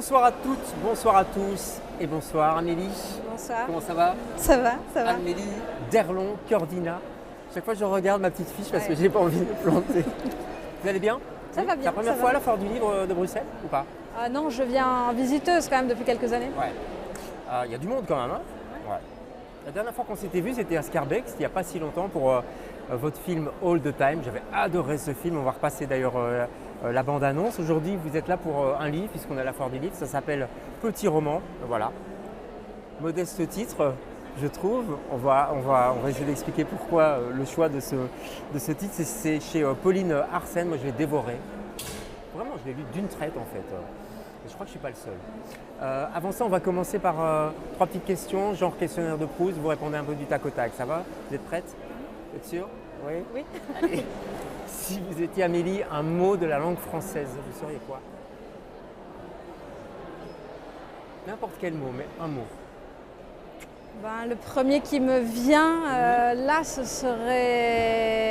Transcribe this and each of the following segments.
Bonsoir à toutes, bonsoir à tous et bonsoir Amélie. Bonsoir. Comment ça va? Ça va, ça va. Amélie Derlon, Cordina. Chaque fois je regarde ma petite fiche parce que j'ai pas envie de me planter. Vous allez bien? Ça va bien. C'est la première ça fois va. à la Foire du Livre de Bruxelles ou pas? Non, je viens visiteuse quand même depuis quelques années. Ouais. Il y a du monde quand même, hein? Ouais. La dernière fois qu'on s'était vu, c'était à Scarbeck, c'était il n'y a pas si longtemps pour votre film All the Time. J'avais adoré ce film, on va repasser d'ailleurs la bande-annonce. Aujourd'hui, vous êtes là pour un livre, puisqu'on est à la Foire du Livre, ça s'appelle Petit roman, voilà. Modeste titre, je trouve. On va essayer d'expliquer pourquoi le choix de ce titre. C'est chez Pauline Arsène, moi je l'ai dévoré. Vraiment, je l'ai lu d'une traite en fait. Je crois que je ne suis pas le seul. Avant ça, on va commencer par 3 petites questions, genre questionnaire de Proust. Vous répondez un peu du tac au tac, ça va? Vous êtes prête? Vous êtes sûre? Oui. Oui. Allez. Si vous étiez, Amélie, un mot de la langue française, vous seriez quoi? N'importe quel mot, mais un mot. Ben, le premier qui me vient là, ce serait...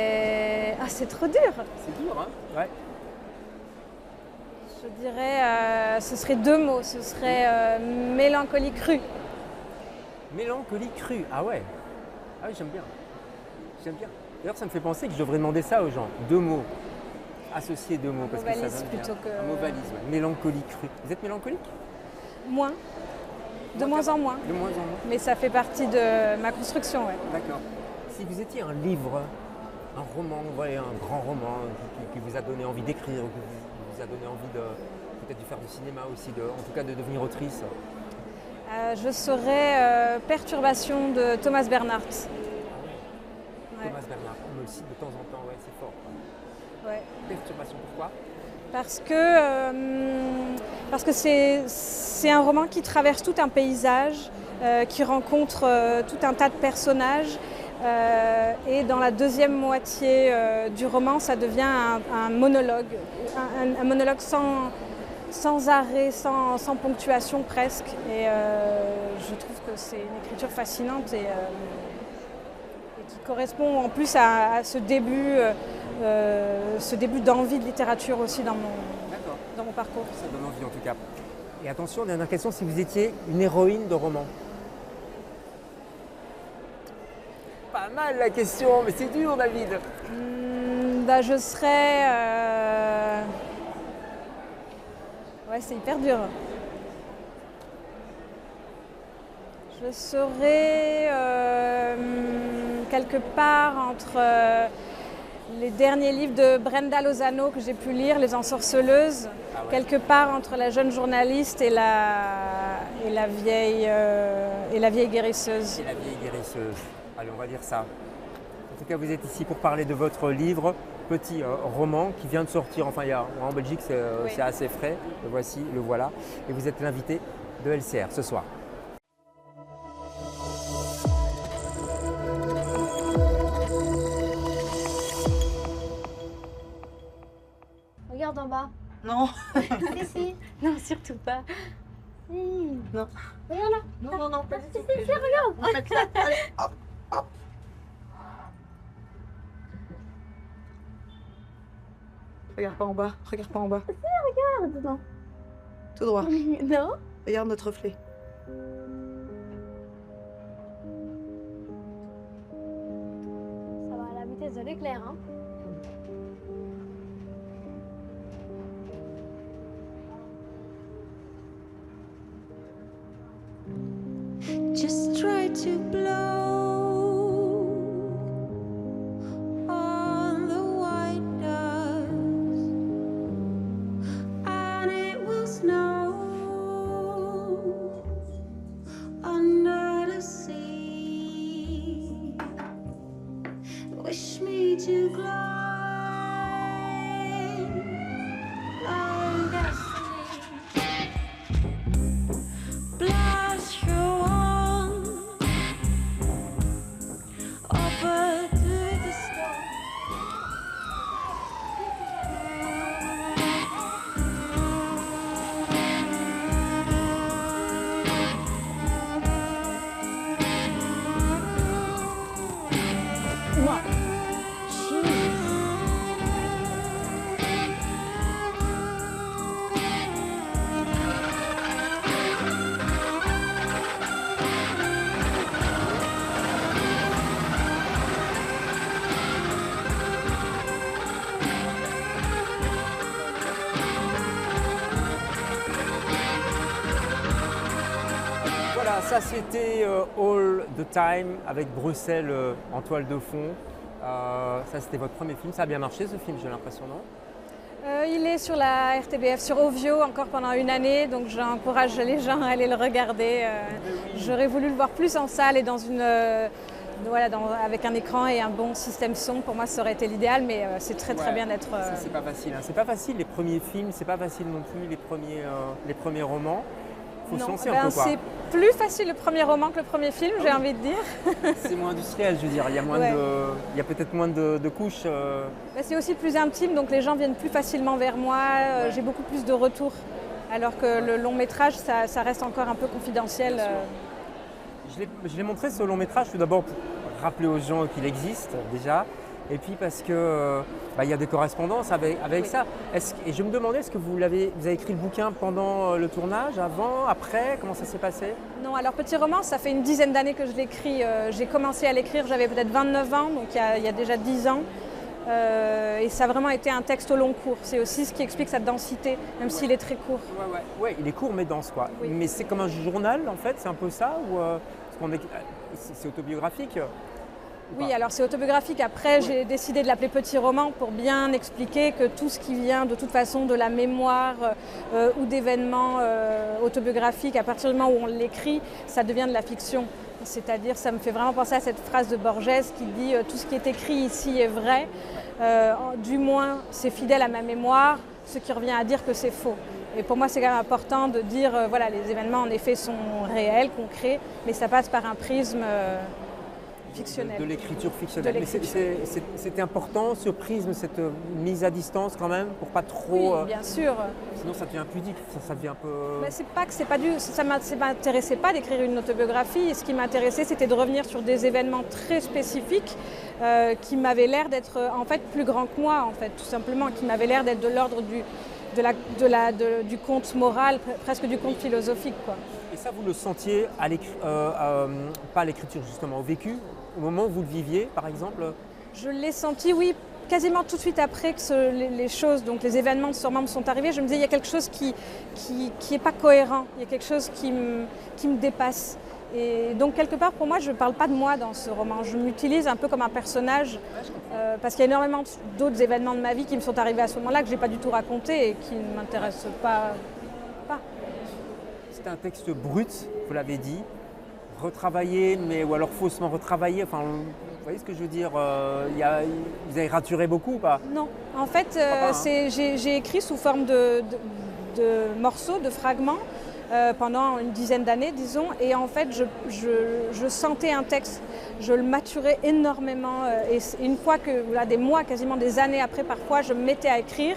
Ah, c'est trop dur. C'est dur, hein? Ouais. Je dirais, ce serait 2 mots. Ce serait mélancolie crue. Mélancolie crue, ah ouais. Ah oui, j'aime bien. J'aime bien. D'ailleurs, ça me fait penser que je devrais demander ça aux gens. 2 mots. Associer 2 mots. Parce que ça valise donne plutôt bien. que... Un mot valise, ouais. Mélancolie crue. Vous êtes mélancolique? Moins. De moins en moins. De moins en moins. Mais ça fait partie de ma construction, ouais. D'accord. Si vous étiez un livre, un roman, ouais, un grand roman qui vous a donné envie d'écrire, qui vous a donné envie peut-être de faire du cinéma aussi, en tout cas de devenir autrice. Je serais Perturbation de Thomas Bernhardt. Ouais. Thomas Bernhardt, on me le cite de temps en temps, ouais, c'est fort. Ouais. Perturbation, pourquoi? Parce que c'est un roman qui traverse tout un paysage, qui rencontre tout un tas de personnages. Et dans la deuxième moitié du roman, ça devient un monologue, un monologue sans arrêt, sans ponctuation presque. Et je trouve que c'est une écriture fascinante et qui correspond en plus à ce début d'envie de littérature aussi dans mon parcours. Ça donne envie en tout cas. Et attention, dernière question, si vous étiez une héroïne de roman? Pas mal la question, mais c'est dur, David. Je serais... Ouais, c'est hyper dur. Je serais quelque part entre les derniers livres de Brenda Lozano que j'ai pu lire, Les Ensorceleuses, quelque part entre La jeune journaliste et la vieille guérisseuse. Et la vieille guérisseuse. Allez, on va dire ça. En tout cas, vous êtes ici pour parler de votre livre, Petit roman, qui vient de sortir. Enfin, en Belgique, c'est assez frais. Le voilà. Et vous êtes l'invité de LCR ce soir. Regarde en bas. Non. Si, si. Non, surtout pas. Si. Non. Regarde là. Non, pas du tout. Si, si, regarde. En fait, là, allez, hop, hop. Regarde pas en bas, regarde pas en bas. Regarde dedans. Tout droit. Non. Regarde notre reflet. Ça va à la vitesse de l'éclair, hein. Just try to blow on the white dust, and it will snow under the sea. Wish me to glide like destiny. Blast through Ça c'était All the Time avec Bruxelles en toile de fond. Ça c'était votre premier film, ça a bien marché ce film, j'ai l'impression, non? Il est sur la RTBF, sur Ovio encore pendant une année, donc j'encourage les gens à aller le regarder. J'aurais voulu le voir plus en salle et dans une, avec un écran et un bon système son. Pour moi, ça aurait été l'idéal, mais c'est très bien d'être. Ça c'est pas facile. Hein. C'est pas facile les premiers films, c'est pas facile non plus les premiers romans. Faut se lancer un peu, quoi. C'est plus facile le premier roman que le premier film, j'ai envie de dire. C'est moins industriel, je veux dire. Il y a il y a peut-être moins de couches. C'est aussi plus intime, donc les gens viennent plus facilement vers moi. J'ai beaucoup plus de retours, alors que le long métrage, ça reste encore un peu confidentiel. Je l'ai montré ce long métrage tout d'abord pour rappeler aux gens qu'il existe déjà, et puis parce que il y a des correspondances avec ça. Et je me demandais, est-ce que vous avez écrit le bouquin pendant le tournage, avant, après, comment ça s'est passé? Non, alors Petit Roman, ça fait une dizaine d'années que je l'écris. J'ai commencé à l'écrire, j'avais peut-être 29 ans, donc il y a déjà 10 ans. Et ça a vraiment été un texte au long cours. C'est aussi ce qui explique sa densité, même s'il est très court. Ouais, il est court mais dense, quoi. Oui. Mais c'est comme un journal en fait, c'est un peu ça, ou c'est autobiographique? Oui, alors c'est autobiographique. Après, j'ai décidé de l'appeler Petit Roman pour bien expliquer que tout ce qui vient de toute façon de la mémoire ou d'événements autobiographiques, à partir du moment où on l'écrit, ça devient de la fiction. C'est-à-dire, ça me fait vraiment penser à cette phrase de Borges qui dit « tout ce qui est écrit ici est vrai, du moins c'est fidèle à ma mémoire, ce qui revient à dire que c'est faux ». Et pour moi, c'est quand même important de dire voilà, les événements en effet sont réels, concrets, mais ça passe par un prisme fictionnel. De l'écriture fictionnelle. Mais c'était important ce prisme, cette mise à distance quand même, pour pas trop. Oui, bien sûr. Sinon, ça devient pudique, ça devient un peu. Mais c'est pas que c'est pas du. Ça m'intéressait pas d'écrire une autobiographie. Et ce qui m'intéressait, c'était de revenir sur des événements très spécifiques qui m'avaient l'air d'être en fait plus grands que moi, en fait, tout simplement, qui m'avaient l'air d'être de l'ordre du conte moral, presque du conte philosophique, quoi. Et ça, vous le sentiez pas à l'écriture justement, au vécu, au moment où vous le viviez, par exemple? Je l'ai senti, oui, quasiment tout de suite après que les choses, donc les événements sur moi me sont arrivés. Je me disais, il y a quelque chose qui est pas cohérent, il y a quelque chose qui me dépasse. Et donc quelque part, pour moi, je ne parle pas de moi dans ce roman. Je m'utilise un peu comme un personnage, parce qu'il y a énormément d'autres événements de ma vie qui me sont arrivés à ce moment-là que je n'ai pas du tout raconté et qui ne m'intéressent pas. C'est un texte brut, vous l'avez dit, retravaillé, ou alors faussement retravaillé. Enfin, vous voyez ce que je veux dire? Vous avez raturé beaucoup ou pas? Non, en fait, j'ai écrit sous forme de morceaux, de fragments, pendant une dizaine d'années, disons. Et en fait, je sentais un texte, je le maturais énormément. Et une fois que, des mois, quasiment des années après, parfois, je me mettais à écrire.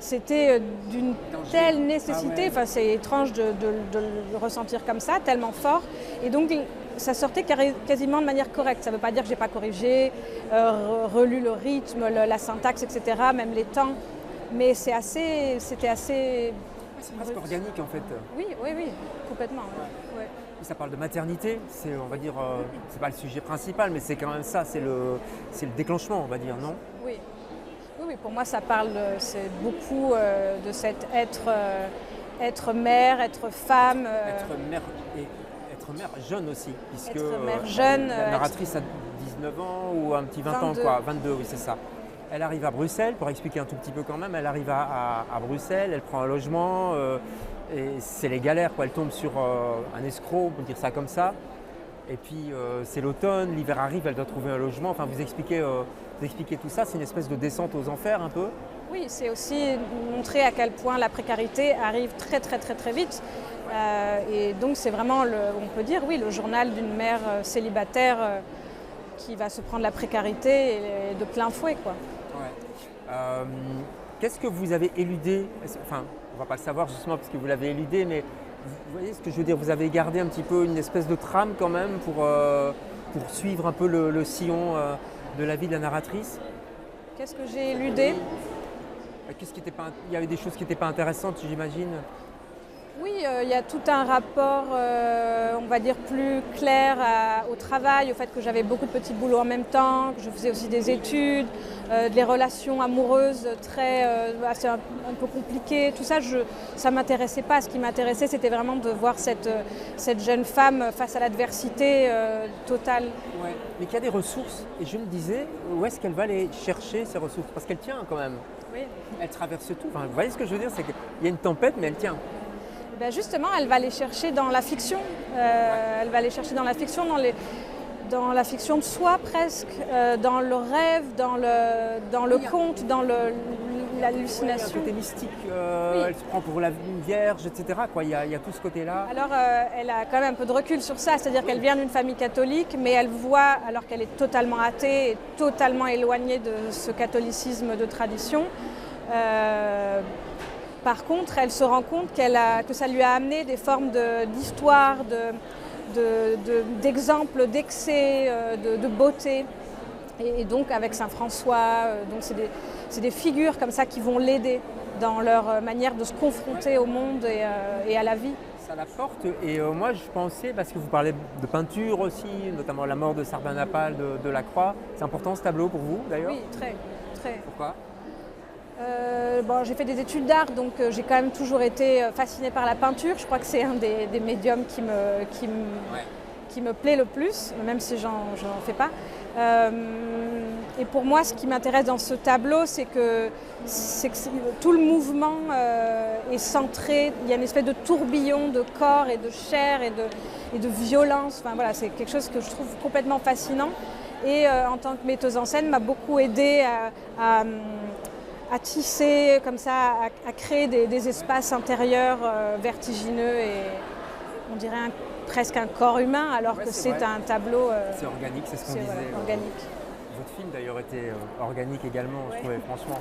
C'était d'une telle nécessité, enfin, c'est étrange de le ressentir comme ça, tellement fort. Et donc, ça sortait quasiment de manière correcte. Ça ne veut pas dire que je n'ai pas corrigé, relu le rythme, la syntaxe, etc., même les temps. Mais c'était assez... C'est presque organique, en fait. Oui, complètement. Ouais. Ça parle de maternité, on va dire, c'est pas le sujet principal, mais c'est quand même ça, c'est le déclenchement, on va dire, non? Oui, pour moi, ça parle, c'est beaucoup de cet être mère, être femme. Être mère jeune aussi, puisque être mère jeune, la narratrice a 19 ans ou un petit 20 ans, quoi, 22, oui, c'est ça. Elle arrive à Bruxelles, pour expliquer un tout petit peu quand même, elle arrive à Bruxelles, elle prend un logement, et c'est les galères, quoi. Elle tombe sur un escroc, on peut dire ça comme ça. Et puis c'est l'automne, l'hiver arrive, elle doit trouver un logement. Enfin, vous expliquez tout ça, c'est une espèce de descente aux enfers un peu. Oui, c'est aussi montrer à quel point la précarité arrive très très très très vite. Et donc c'est vraiment, on peut dire, oui, le journal d'une mère célibataire qui va se prendre la précarité et de plein fouet, quoi. Ouais. Qu'est-ce que vous avez éludé? Enfin, on ne va pas le savoir justement parce que vous l'avez éludé, mais vous voyez ce que je veux dire? Vous avez gardé un petit peu une espèce de trame quand même pour suivre un peu le sillon de la vie de la narratrice? Qu'est-ce que j'ai éludé? Il y avait des choses qui n'étaient pas intéressantes, j'imagine. Oui, il y a tout un rapport, on va dire, plus clair au travail, au fait que j'avais beaucoup de petits boulots en même temps, que je faisais aussi des études, des relations amoureuses assez un peu compliquées. Tout ça, ça ne m'intéressait pas. Ce qui m'intéressait, c'était vraiment de voir cette jeune femme face à l'adversité totale. Ouais. Mais qu'il y a des ressources, et je me disais, où est-ce qu'elle va aller chercher ces ressources? Parce qu'elle tient quand même. Oui. Elle traverse tout. Enfin, vous voyez ce que je veux dire, c'est qu'il y a une tempête, mais elle tient. Ben justement, elle va les chercher dans la fiction. Elle va les chercher dans la fiction, dans la fiction de soi presque, dans le rêve, dans le conte, dans l'hallucination. Il y a un côté mystique, elle se prend pour une vierge, etc. Quoi. Il y a tout ce côté-là. Alors, elle a quand même un peu de recul sur ça, c'est-à-dire qu'elle vient d'une famille catholique, mais elle voit, alors qu'elle est totalement athée et totalement éloignée de ce catholicisme de tradition, par contre, elle se rend compte que ça lui a amené des formes d'histoire, d'exemples, d'excès, de beauté. Et donc avec Saint François, c'est des figures comme ça qui vont l'aider dans leur manière de se confronter au monde et à la vie. Ça la porte et moi je pensais, parce que vous parlez de peinture aussi, notamment la mort de Sardanapale de Lacroix. C'est important ce tableau pour vous d'ailleurs? Oui, très, très. Pourquoi? J'ai fait des études d'art, donc j'ai quand même toujours été fascinée par la peinture. Je crois que c'est un des médiums qui me plaît le plus, même si j'en fais pas. Et pour moi, ce qui m'intéresse dans ce tableau, c'est que tout le mouvement est centré. Il y a une espèce de tourbillon de corps et de chair et de violence. Enfin, voilà, c'est quelque chose que je trouve complètement fascinant. Et en tant que metteuse en scène, m'a beaucoup aidée à tisser comme ça, à créer des espaces intérieurs vertigineux et on dirait presque un corps humain, alors que c'est un tableau. C'est organique, c'est ce qu'on disait. Voilà, organique. Votre film d'ailleurs était organique également, je trouvais, franchement.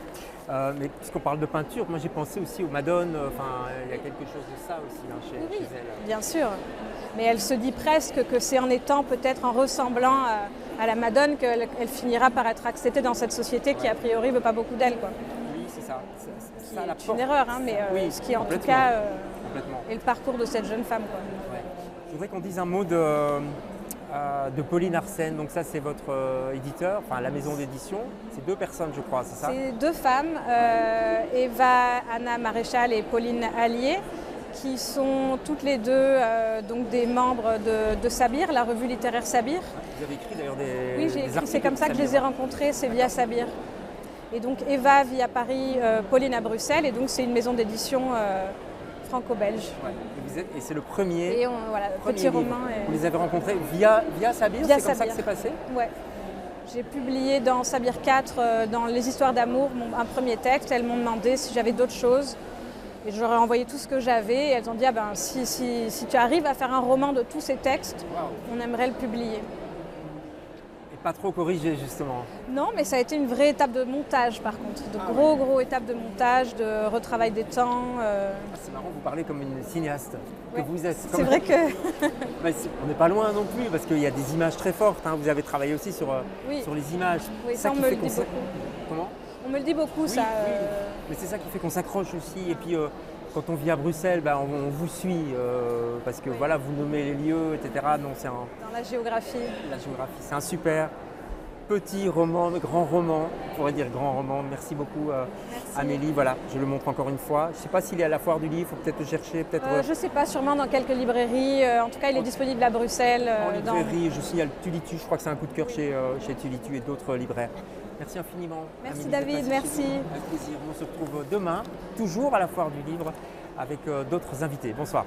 Mais puisqu'on parle de peinture, moi j'ai pensé aussi aux Madones, il y a quelque chose de ça aussi chez elle. Bien sûr, mais elle se dit presque que c'est en étant peut-être en ressemblant à la Madone qu'elle finira par être acceptée dans cette société qui a priori ne veut pas beaucoup d'elle. Oui, c'est ça. C'est une erreur, hein, mais ce qui en tout cas est le parcours de cette jeune femme. Quoi. Ouais. Je voudrais qu'on dise un mot de Pauline Arsène. Donc ça c'est votre éditeur, enfin la maison d'édition. C'est 2 personnes je crois, c'est ça? C'est 2 femmes, Eva Anna Maréchal et Pauline Allier, qui sont toutes les 2 donc des membres de Sabir, la revue littéraire Sabir. Vous avez écrit d'ailleurs des Oui, j'ai des écrit, articles c'est comme ça que je les ai rencontrées, c'est via Sabir. Et donc Eva vit à Paris, Pauline à Bruxelles, et donc c'est une maison d'édition franco-belge. Ouais. Et c'est le premier, et voilà, petit roman. Vous les avez rencontrés via Sabir, c'est comme ça que c'est passé? Ouais. J'ai publié dans Sabir 4, dans Les histoires d'amour, un premier texte. Elles m'ont demandé si j'avais d'autres choses. Et je leur ai envoyé tout ce que j'avais. Et elles ont dit, si tu arrives à faire un roman de tous ces textes, on aimerait le publier. Pas trop corrigé justement. Non, mais ça a été une vraie étape de montage par contre, gros étapes de montage, de retravail des temps. C'est marrant, vous parlez comme une cinéaste que vous êtes. C'est vrai que... on n'est pas loin non plus parce qu'il y a des images très fortes, hein. Vous avez travaillé aussi sur les images. Oui, ça on me le dit beaucoup. Comment? On me le dit beaucoup ça. Oui. Mais c'est ça qui fait qu'on s'accroche aussi et puis quand on vit à Bruxelles, on vous suit parce que voilà, vous nommez les lieux, etc. Non, dans la géographie. La géographie, c'est un super petit roman, grand roman, on pourrait dire grand roman. Merci beaucoup Amélie, voilà, je le montre encore une fois. Je ne sais pas s'il est à la foire du livre, il faut peut-être le chercher. Je ne sais pas, sûrement dans quelques librairies. En tout cas, il est disponible à Bruxelles. En librairie, je signale Tulitu, je crois que c'est un coup de cœur chez Tulitu et d'autres libraires. Merci infiniment. Merci Amélie, David, merci. Avec plaisir. On se retrouve demain, toujours à la foire du livre, avec d'autres invités. Bonsoir.